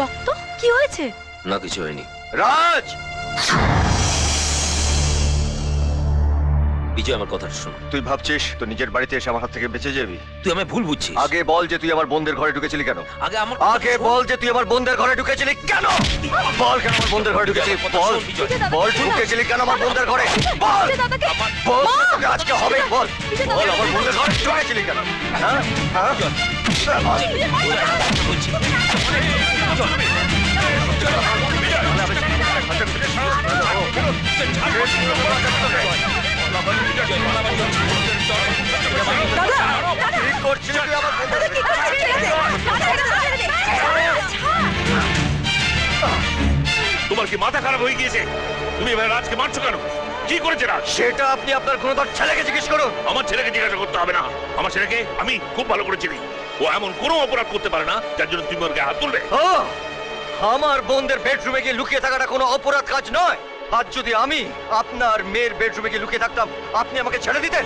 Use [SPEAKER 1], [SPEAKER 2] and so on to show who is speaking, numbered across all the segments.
[SPEAKER 1] রক্ত কি হয়েছে?
[SPEAKER 2] না কিছু হয়নি।
[SPEAKER 3] রাজ,
[SPEAKER 2] বিজয় আমার কথাটা শোন।
[SPEAKER 3] তুই ভাবছিস তো নিজের বাড়িতে এসে আমার হাত থেকে বেঁচে যাবি?
[SPEAKER 2] তুই আমায় ভুল বুঝছিস।
[SPEAKER 3] আগে বল যে তুই আমার বোনদের ঘরে ঢুকেছিলি কেন?
[SPEAKER 2] আগে
[SPEAKER 3] বল যে তুই আমার বোনদের ঘরে ঢুকেছিলি কেন? বল কেন আমার বোনদের ঘরে ঢুকেছিলি? বল বল ঢুকেছিলি কেন আমার বোনদের ঘরে? বল বল, তোকে আজকে হবে। বল বল আমার বোনদের ঘরে ঢুকেছিলি কেন? হ্যাঁ হ্যাঁ কি করছিস তুই আমার বোনদের?
[SPEAKER 4] তোমার কি মাথা খারাপ হয়ে গিয়েছে? তুমি এবার রাজকে মারছো কেন? কি করেছে রাজ?
[SPEAKER 3] সেটা আপনি আপনার গুণধর ছেলেকে জিজ্ঞেস করুন।
[SPEAKER 4] আমার ছেলেকে জিজ্ঞাসা করতে হবে না। আমার ছেলেকে আমি খুব ভালো করে চিনি। ও এমন কোনো অপরাধ করতে পারে না যার জন্য তুমি ওর গায়ে হাত তুলবে।
[SPEAKER 3] ও, আমার বোনদের বেডরুমে গিয়ে লুকিয়ে থাকাটা কোনো অপরাধ কাজ নয়। আজ যদি আমি আপনার মেয়ের বেডরুমে গিয়ে লুকিয়ে থাকতাম, আপনি আমাকে ছেড়ে দিতেন?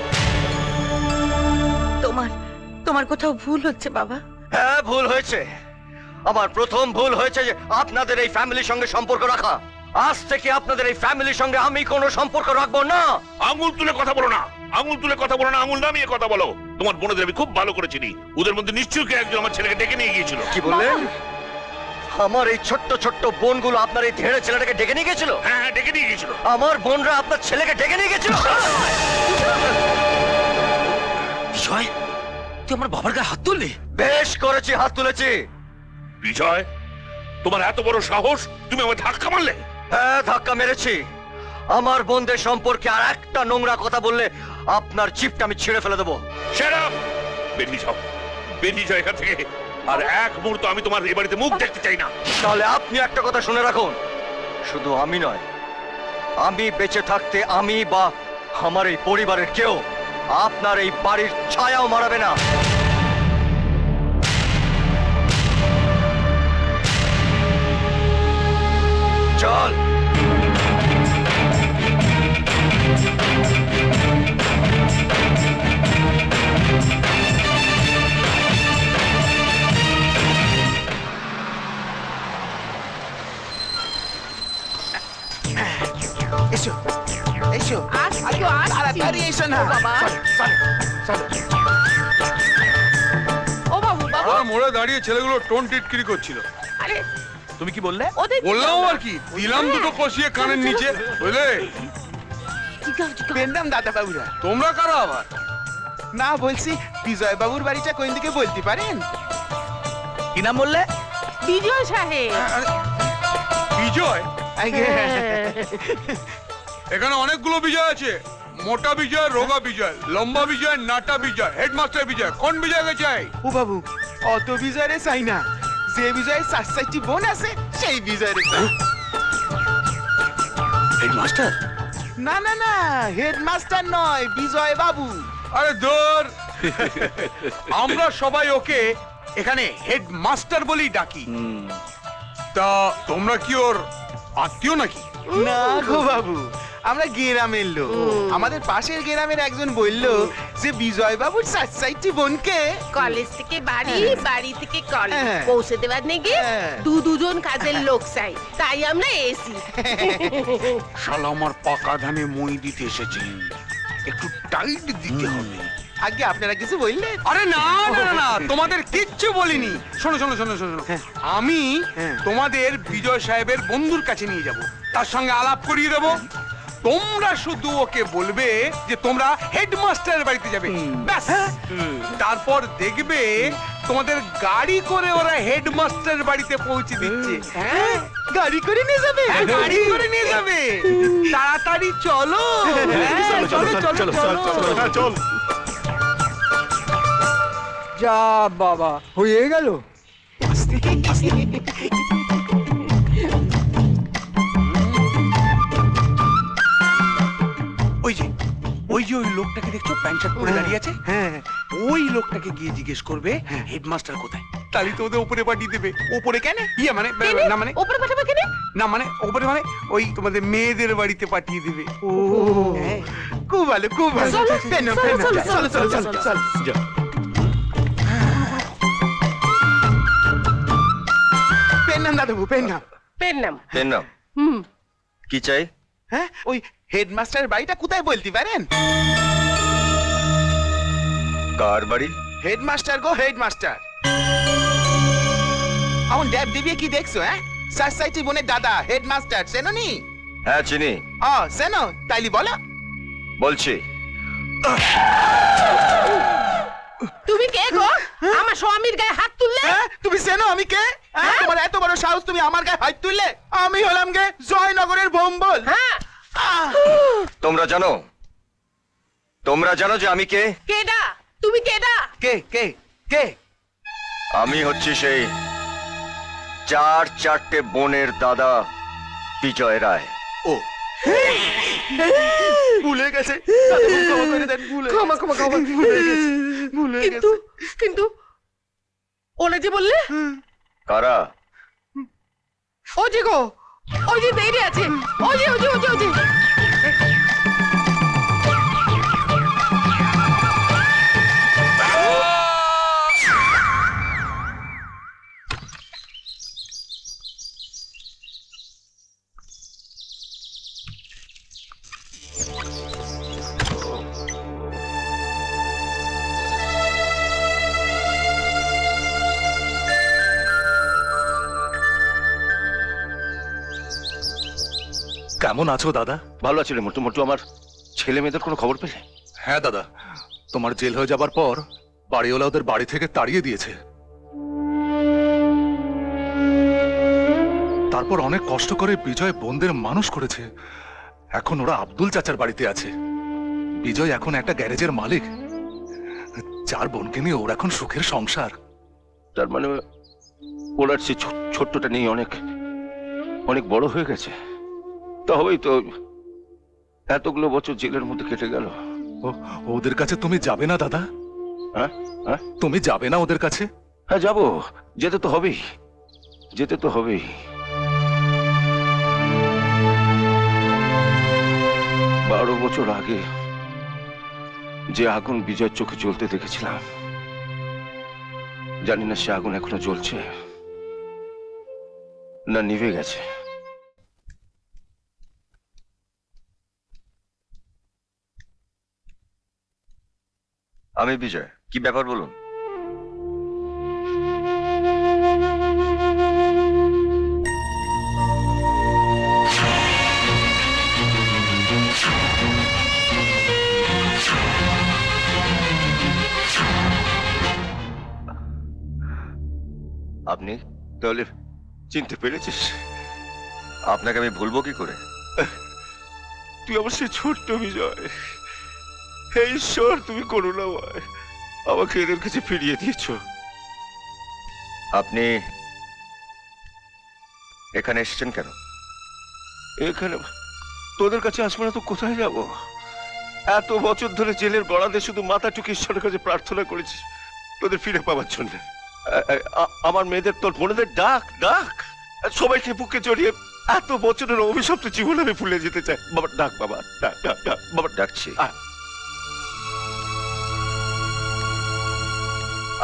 [SPEAKER 1] তোমার কোথাও ভুল হচ্ছে বাবা।
[SPEAKER 3] হ্যাঁ, ভুল হয়েছে। আমার প্রথম ভুল হয়েছে যে আপনাদের এই ফ্যামিলির সঙ্গে সম্পর্ক রাখা। আজ থেকে আপনাদের এই ফ্যামিলির সঙ্গে আমি কোনো সম্পর্ক রাখবো না।
[SPEAKER 4] আঙুল তুলে কথা বলো না, আঙুল তুলে কথা বলো না, আঙুল নামিয়ে কথা বলো। তোমার বোনদের আমি খুব ভালো করে চিনি। ওদের মধ্যে নিশ্চয়ই কেউ একজন আমার ছেলেকে ডেকে নিয়ে গিয়েছিল।
[SPEAKER 3] কি বললেন? আমার এই ছোট্ট ছোট্ট বোনগুলো আপনার এই ধেড়ে ছেলেটাকে ডেকে নিয়ে গেছিল?
[SPEAKER 4] হ্যাঁ হ্যাঁ, ডেকে নিয়ে গিয়েছিল।
[SPEAKER 3] আমার বোনরা আপনার ছেলেকে ডেকে নিয়ে গেছিল?
[SPEAKER 2] বিজয়, তুই আমার বাবার গায়ে হাত তুললি?
[SPEAKER 3] বেশ করেছি, হাত তুলেছি।
[SPEAKER 4] বিজয়, তোমার এত বড় সাহস, তুমি আমার ধাক্কা মারলে?
[SPEAKER 3] হ্যাঁ, ধাক্কা মেরেছি। আমার বোনদের সম্পর্কে আর একটা নোংরা কথা বললে আপনার জিপটা আমি ছিঁড়ে ফেলে দেবো।
[SPEAKER 4] Shut up! বেরিয়ে যাও, বেরিয়ে যাও এখান থেকে। আর এক মুহূর্ত আমি তোমার এই বাড়িতে মুখ দেখতে চাই না।
[SPEAKER 3] তাহলে আপনি একটা কথা শুনে রাখুন, শুধু আমি নয়, আমি বেঁচে থাকতে আমি বা আমার এই পরিবারের কেউ আপনার এই বাড়ির ছায়াও মারাবে না। চল।
[SPEAKER 5] এসো এসো, তাড়াতাড়ি এসো না।
[SPEAKER 1] ও বাবু বাবু,
[SPEAKER 6] মোড়ে দাঁড়িয়ে ছেলেগুলো টোন টিটকিরি করছিল।
[SPEAKER 1] আরে
[SPEAKER 5] তুমি কি বললে?
[SPEAKER 1] ওদের
[SPEAKER 6] বললাম আর কি, দিলাম দুটো কষিয়ে কানের নিচে, বুঝলে?
[SPEAKER 5] পেন্ডাম দাদা বাবুরা।
[SPEAKER 6] তোমরা কারা আবার?
[SPEAKER 5] না, বলছি বিজয় বাবুর বাড়িটা কোন দিকে বলতে পারেন? কি নাম বললে?
[SPEAKER 1] বিজয় সাহেব।
[SPEAKER 6] বিজয়? এখানে অনেকগুলো বিজয় আছে। মোটা বিজয়, রোগা বিজয়, লম্বা বিজয়, নাটা বিজয়, হেডমাস্টার বিজয়। কোন বিজয়কে চাই?
[SPEAKER 5] ও বাবু, অত বিজয় রে চাই না। যে বিজয় 4-4টি বোন আছে সেই বিজয় রে চাই।
[SPEAKER 2] হেডমাস্টার?
[SPEAKER 5] না না না, হেডমাস্টার নয়, বিজয় বাবু।
[SPEAKER 6] আরে দূর। আমরা সবাই ওকে এখানে হেডমাস্টার বলেই ডাকি। তা তোমরা কি ওর আত্মীয় নাকি?
[SPEAKER 5] না গো বাবু, আমরা গ্রামের লোক। আমাদের পাশের গ্রামের একজন বলল যে বিজয় বাবুর 4-4টি বোনকে
[SPEAKER 7] কলেজ থেকে বাড়ি, বাড়ি থেকে কলেজ
[SPEAKER 5] হ্যাঁ।
[SPEAKER 7] পৌঁছে দেবার নেগে
[SPEAKER 5] হ্যাঁ।
[SPEAKER 7] দুজন কাজের লোক চাই, তাই আমরা এসি।
[SPEAKER 6] শালা আমার পাকা ধানে মই দিতে এসেছেন, একটু টাইট দিতে হবে।
[SPEAKER 5] আগে আপনারা কিছু বললেন?
[SPEAKER 6] আরে না না না না, তোমাদের কিচ্ছু বলিনি। শোনো শোনো শোনো শোনো, আমি তোমাদের বিজয় সাহেবের বন্ধুর কাছে নিয়ে যাব, তার সঙ্গে আলাপ করিয়ে দেবো। তোমরা শুধু ওকে বলবে যে তোমরা হেডমাস্টারের বাড়িতে যাবে, ব্যাস। তারপর দেখবে তোমাদের গাড়ি করে ওরা হেডমাস্টারের বাড়িতে পৌঁছে দিচ্ছে।
[SPEAKER 5] হ্যাঁ, গাড়ি করে নিয়ে যাবে।
[SPEAKER 6] হ্যাঁ, গাড়ি করে নিয়ে যাবে। তাড়াতাড়ি চলো। হ্যাঁ, চলো চলো চলো চলো।
[SPEAKER 8] যা বাবা, হয়ে গেল।
[SPEAKER 6] ওই যে ওই লোকটাকে দেখছো, প্যান্ট শার্ট পরে দাঁড়িয়ে আছে,
[SPEAKER 5] হ্যাঁ,
[SPEAKER 6] ওই লোকটাকে গিয়ে জিজ্ঞেস করবে হেডমাস্টার কোথায়। তাহলে তো ওদের উপরে পাঠিয়ে দেবে।
[SPEAKER 5] উপরে কেন?
[SPEAKER 6] ইয়ে মানে না মানে
[SPEAKER 7] ওপরে পাঠাবে কেন?
[SPEAKER 6] না মানে উপরে মানে ওই তোমাদের মেয়েদের বাড়িতে পাঠিয়ে দেবে।
[SPEAKER 5] ও, খুব ভালো, খুব ভালো। Pano, pano. চলো চলো চলো চলো। পেন নাম দাদাবু, পেন নাম।
[SPEAKER 7] পেন নাম।
[SPEAKER 3] পেন নাম।
[SPEAKER 7] হুম।
[SPEAKER 3] কি চাই?
[SPEAKER 5] হ্যাঁ, ওই হেডমাস্টারের বাড়িটা কোথায় বলতে পারেন?
[SPEAKER 3] কার বাড়ি?
[SPEAKER 5] হেডমাস্টার গো, হেডমাস্টার। আমার ড্যাব দিবিয়ে কি দেখছো? হ্যাঁ, সাইটি বোনের দাদা হেডমাস্টার, চেনো নি?
[SPEAKER 3] হ্যাঁ চিনি,
[SPEAKER 5] চেনো, তাইলি বলো।
[SPEAKER 3] বলছি।
[SPEAKER 7] তুমি কে গো? আমার স্বামীর গায়ে হাত তুললে?
[SPEAKER 5] হ্যাঁ, তুমি চেনো আমি কে? হ্যাঁ, তোমার এত বড় সাহস, তুমি আমার গায়ে হাত তুললে? আমি হলাম গে জয়নগরের ভোম্বল।
[SPEAKER 7] হ্যাঁ।
[SPEAKER 3] তোমরা জানো, তোমরা জানো যে আমি কে?
[SPEAKER 7] কেডা? তুমি কেডা?
[SPEAKER 5] কে কে কে?
[SPEAKER 3] আমি হচ্ছি সেই 4 বোনের দাদা বিজয় রায়।
[SPEAKER 5] ও ভুলে গেছে, দাদাবু ক্ষমা করে দেন,
[SPEAKER 7] ক্ষমা
[SPEAKER 5] ভুলে গেছে, ভুলে
[SPEAKER 7] কিন্তু
[SPEAKER 5] গেছে।
[SPEAKER 7] কিন্তু ওরা যে বললে
[SPEAKER 3] কারা?
[SPEAKER 7] ও যে গো, ওই যে দেরি আছে, ওই যে ওই যে ওই যে ওই যে
[SPEAKER 9] কেমন আছো দাদা?
[SPEAKER 3] ভালো আছিলে মোটু মোটু? আমার ছেলে মেয়েদের কোনো খবর পেলে?
[SPEAKER 9] হ্যাঁ দাদা, তোমার জেল হয়ে যাবার পর বাড়িওয়ালা ওদের বাড়ি থেকে তাড়িয়ে দিয়েছে। তারপর অনেক কষ্ট করে বিজয় বোনদের মানুষ করেছে। এখন ওরা আব্দুল চাচার বাড়িতে আছে। বিজয় এখন একটা গ্যারেজের মালিক। 4 বোনকে নিয়ে ওর এখন সুখের সংসার।
[SPEAKER 3] তার মানে ওরা সে ছোট্টটা নিয়ে অনেক অনেক বড় হয়ে গেছে। তবেই তো এতগুলো বছর জেলের মধ্যে কেটে গেল।
[SPEAKER 9] ওদের কাছে তুমি যাবে না দাদা?
[SPEAKER 3] হ্যাঁ হ্যাঁ,
[SPEAKER 9] তুমি যাবে না ওদের কাছে?
[SPEAKER 3] হ্যাঁ যাবো, যেতে তো হবেই, যেতে তো হবেই। 12 বছর আগে যে আগুন বিজয়ের চোখে জ্বলতে দেখেছিলাম, জানি না সে আগুন এখনো জ্বলছে না নিভে গেছে। আমি বিজয়, কি ব্যাপার বলুন? আপনি তাহলে চিনতে পেরেছিস? আপনাকে আমি ভুলবো কি করে? তুই আমার সে ছোট্ট বিজয়। হে ঈশ্বর, তুমি করুণাময়, আমাকে এদের কাছে ফিরিয়ে দিয়েছ। আপনি এখানে এসেছেন কেন? এখানে তোদের কাছে আসবো না তো কোথায় যাব? এত বছর ধরে জেলের গড়াতে শুধু মাথা টুকে ঈশ্বরের কাছে প্রার্থনা করেছি তোদের ফিরে পাওয়ার জন্য। আমার মেয়েদের, তোর বোনেদের ডাক ডাক, সবাইকে বুকে জড়িয়ে এত বছরের অভিশপ্ত জীবন আমি ভুলে যেতে চাই। বাবা ডাক, বাবা ডাক ডাক ডাক। বাবা ডাকছি।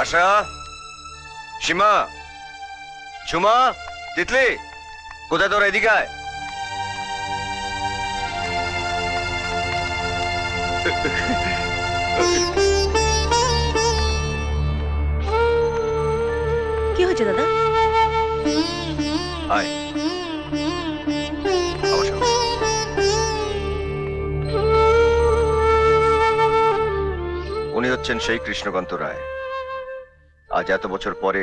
[SPEAKER 3] আশা, সীমা, ঝুমা, তিতলি, কোথায় তোরা? এদিকে আয়।
[SPEAKER 1] কি হয়েছে দাদা?
[SPEAKER 3] আয় আমার সঙ্গে। উনি হচ্ছেন সেই কৃষ্ণকান্ত রায়। আজ এত বছর পরে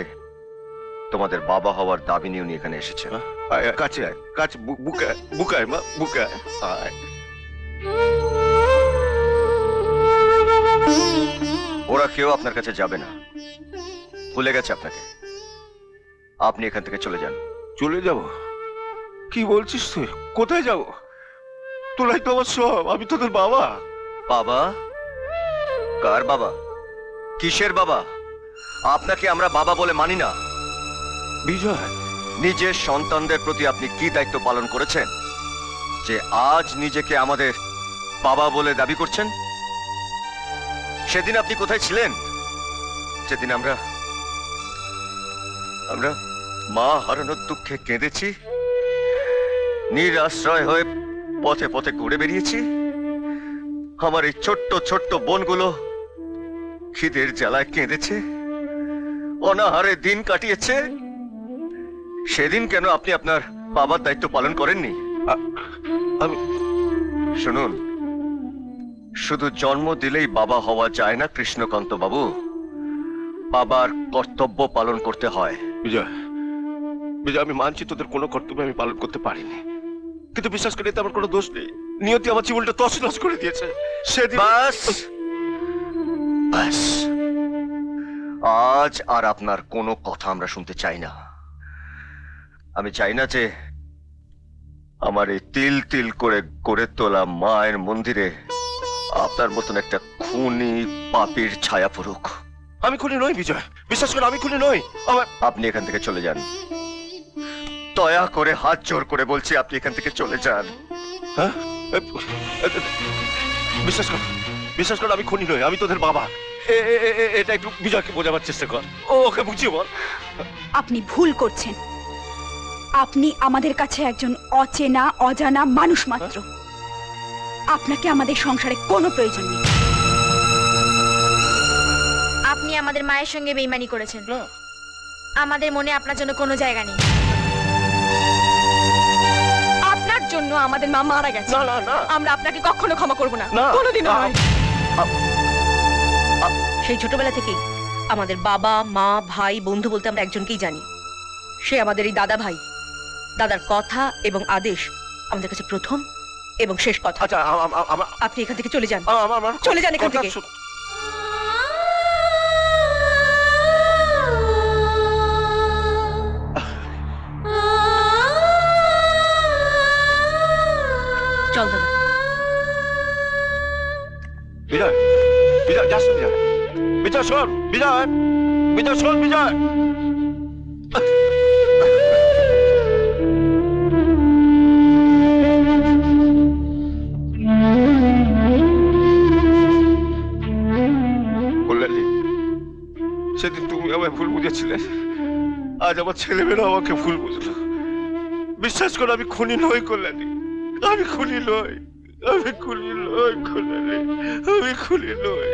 [SPEAKER 3] তোমাদের বাবা হওয়ার দাবি নিয়ে উনি এখানে এসেছেন। কাছে আয়, কাছে, বুকায় মা, বুকায় আয়। ওরা কেউ আপনার কাছে যাবে না, ভুলে গেছে আপনাকে। আপনি এখান থেকে চলে যান। চলে যাব? কি বলছিস তুই? কোথায় যাব? তোরাই তো আমার সব, আমি তোদের বাবা। বাবা? কার বাবা? কিসের বাবা? আপনাকে আমরা বাবা বলে মানি না। বিজয়, নিজের সন্তানদের প্রতি আপনি কি দায়িত্ব পালন করেছেন যে আজ নিজেকে আমাদের বাবা বলে দাবি করছেন? সেদিন আপনি কোথায় ছিলেন? যেদিন আমরা মা হারানোর দুঃখে কেঁদেছি, নিরাশ্রয় হয়ে পথে পথে ঘুরে বেরিয়েছি। আমার এই ছোট্ট ছোট্ট বোনগুলো খিদের জ্বালায় কেঁদেছে, অনাহারে দিন কাটিয়েছে। সেদিন কেন আপনি আপনার বাবার দায়িত্ব পালন করেননি? আমি শুনুন, শুধু জন্ম দিলেই বাবা হওয়া যায় না কৃষ্ণকান্ত বাবু, বাবার কর্তব্য পালন করতে হয়।
[SPEAKER 10] বিজয়, বিজয়, আমি মানছি তোদের কোনো কর্তব্য আমি পালন করতে পারিনি, কিন্তু বিশ্বাস করে এতে আমার কোনো দোষ নেই। নিয়তি আমার জীবনটা তছনছ করে দিয়েছে সেদিন।
[SPEAKER 3] বাস বাস, আজ আর আপনার কোনো কথা আমরা শুনতে চাই না। আমি চাই না যে আমার এই তিল তিল করে গড়ে তোলা মায়ের মন্দিরে আপনার মতন একটা খুনি পাপীর ছায়া পড়ুক।
[SPEAKER 10] আমি খুনি নই বিজয়, বিশ্বাস করে আমি খুনি নই।
[SPEAKER 3] আপনি এখান থেকে চলে যান, দয়া করে হাত জোর করে বলছি, আপনি এখান থেকে চলে যান।
[SPEAKER 10] হ্যাঁ, বিশ্বাস কর, বিশ্বাস কর, আমি খুনি নই, আমি তোদের বাবা। এটা একটু বিজয়কে বোঝাবার চেষ্টা কর, ওকে বুঝিয়ে বল।
[SPEAKER 11] আপনি ভুল করছেন। আপনি আমাদের কাছে একজন অচেনা অজানা মানুষ মাত্র। আপনাকে আমাদের সংসারে কোনো প্রয়োজন নেই।
[SPEAKER 12] আপনি আমাদের মায়ের সঙ্গে বেইমানি করেছেন। আমাদের মনে আপনার জন্য কোনো জায়গা নেই।
[SPEAKER 7] আপনার জন্য আমাদের মা মারা গেছে।
[SPEAKER 10] না না না,
[SPEAKER 7] আমরা আপনাকে কখনো ক্ষমা করব না,
[SPEAKER 10] না।
[SPEAKER 7] কোনোদিনও নয়।
[SPEAKER 1] সেই ছোটবেলা থেকেই আমাদের বাবা মা ভাই বন্ধু বলতে আমরা একজনকেই জানি, সে আমাদের এই দাদা ভাই। দাদার কথা এবং আদেশ আমাদের কাছে প্রথম এবং শেষ কথা।
[SPEAKER 10] আচ্ছা
[SPEAKER 1] আপনি এখান থেকে চলে যান,
[SPEAKER 10] আমার
[SPEAKER 1] চলে যান এখান
[SPEAKER 10] কথা
[SPEAKER 1] থেকে।
[SPEAKER 10] শোন।
[SPEAKER 1] চল দাদা।
[SPEAKER 10] বিজয়, বিজয়, যাস না বিজয়। বিজয় শোন, বিজয়, বিজয় শোন, বিজয়। কল্যাণী, সেদিন তুমি আমায় ভুল বুঝেছিলে, আজ আমার ছেলেমেয়েরা আমাকে ভুল বুঝলো। বিশ্বাস করো, আমি খুনি নই কল্যাণী, আমি খুনি নই, আমি খুনি নই কল্যাণী, আমি খুনি নই।